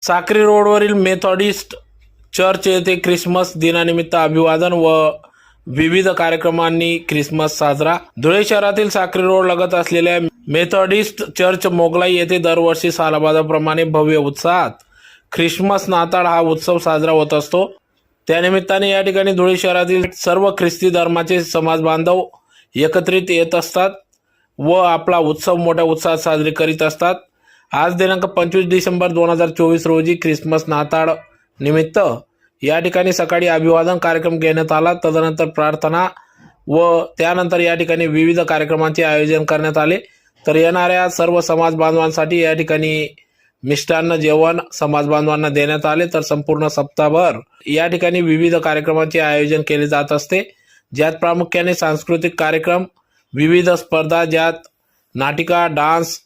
साक्री रोडवरील Methodist church येथे Christmas दिनानिमित्त अभिवादन व विविध कार्यक्रमांनी ख्रिसमस साजरा। धुळे शहरातील साक्री रोड लगत असलेल्या मेथॉडिस्ट चर्च मोगलाई येथे दरवर्षी सालाबादाप्रमाणे भव्य उत्साहात ख्रिसमस नाताळ हा उत्सव साजरा होत असतो। त्यानिमित्ताने या ठिकाणी धुळे शहरातील सर्व ख्रिस्ती धर्माचे समाज बांधव एकत्रित येत असतात व आपला उत्सव मोठ्या उत्साहात साजरे करीत असतात। आज दिनांक 25 डिसेंबर 2024 रोजी ख्रिसमस नाताळ निमित्त या ठिकाणी सकाळी अभिवादन कार्यक्रम घेण्यात आला। तदनंतर प्रार्थना व त्यानंतर या ठिकाणी विविध कार्यक्रमांचे आयोजन करण्यात आले। तर येणाऱ्या सर्व समाज बांधवांसाठी या ठिकाणी मिष्टान्न जेवण समाज बांधवांना देण्यात आले। तर संपूर्ण सप्ताहभर या ठिकाणी विविध कार्यक्रमांचे आयोजन केले जात असते, ज्यात प्रामुख्याने सांस्कृतिक कार्यक्रम, विविध स्पर्धा, ज्यात नाटिका, डान्स,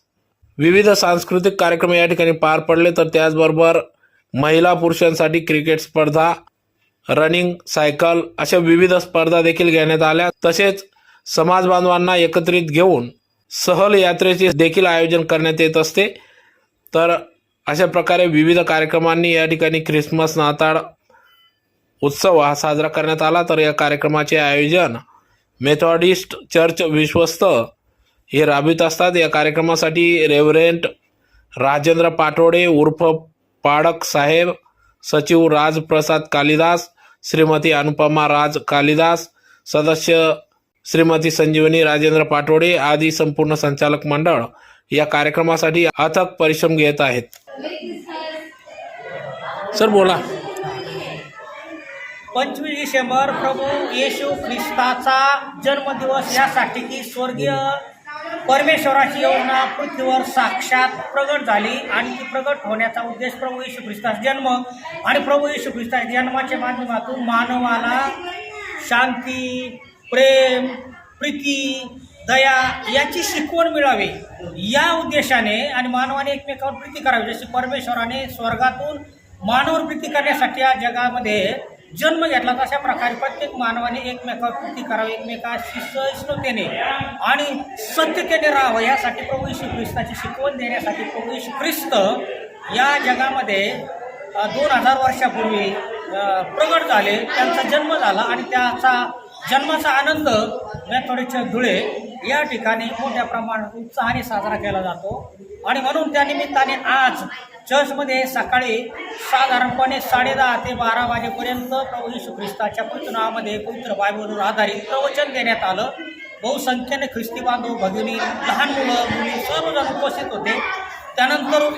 विविध सांस्कृतिक कार्यक्रम या ठिकाणी पार पडले। तर त्याचबरोबर महिला पुरुषांसाठी क्रिकेट स्पर्धा, रनिंग, सायकल अशा विविध स्पर्धा देखील घेण्यात आल्या। तसेच समाज बांधवांना एकत्रित घेऊन सहल यात्रेचे देखील आयोजन करण्यात येत असते। तर अशा प्रकारे विविध कार्यक्रमांनी या ठिकाणी ख्रिसमस नाताळ उत्सव हा साजरा करण्यात आला। तर या कार्यक्रमाचे आयोजन मेथॉडिस्ट चर्च विश्वस्त हे राबवित असतात। या कार्यक्रमासाठी रेव्हरंट राजेंद्र पाटोडे उर्फ पाडक साहेब, सचिव राजप्रसाद कालिदास, श्रीमती अनुपमा राज कालिदास, सदस्य श्रीमती संजीवनी राजेंद्र पाटोडे आदी संपूर्ण संचालक मंडळ या कार्यक्रमासाठी अथक परिश्रम घेत आहेत। सर बोला। 25 डिसेंबर प्रभू येशू ख्रिस्ताचा जन्मदिवस यासाठी की स्वर्गीय परमेश्वराची योजना पृथ्वीवर साक्षात प्रगट झाली आणि ती प्रगट होण्याचा उद्देश प्रभू येशू ख्रिस्ताचा जन्म आणि प्रभू येशू ख्रिस्ताच्या जन्माच्या माध्यमातून मानवाला शांती, प्रेम, प्रीती, दया याची शिकवण मिळावी या उद्देशाने आणि मानवाने एकमेकावर प्रीती करावी। जशी परमेश्वराने स्वर्गातून मानवावर प्रीती करण्यासाठी या जगामध्ये जन्म घेतला, तशा प्रकारे प्रत्येक मानवाने एकमेकावर प्रीती करावी, एकमेकाशी सहिष्णुतेने आणि सत्यतेने राहावं यासाठी प्रभू येशू ख्रिस्ताची शिकवण देण्यासाठी प्रभू येशू ख्रिस्त या जगामध्ये 2000 वर्षापूर्वी प्रगट झाले, त्यांचा जन्म झाला आणि त्याचा जन्माचा आनंद मेथॉडिस्ट धुळे या ठिकाणी मोठ्या प्रमाणात उत्साहाने साजरा केला जातो। आणि म्हणून त्या निमित्ताने आज चर्चमध्ये सकाळी साधारणपणे 10:30 ते 12 वाजेपर्यंत प्रभू येशू ख्रिस्ताच्या पवित्र नावामध्ये पवित्र बायबलवर आधारित प्रवचन देण्यात आलं। बहुसंख्येने ख्रिस्ती बांधव, भगिनी, लहान मुलं, मुली सर्वजण उपस्थित होते। त्यानंतर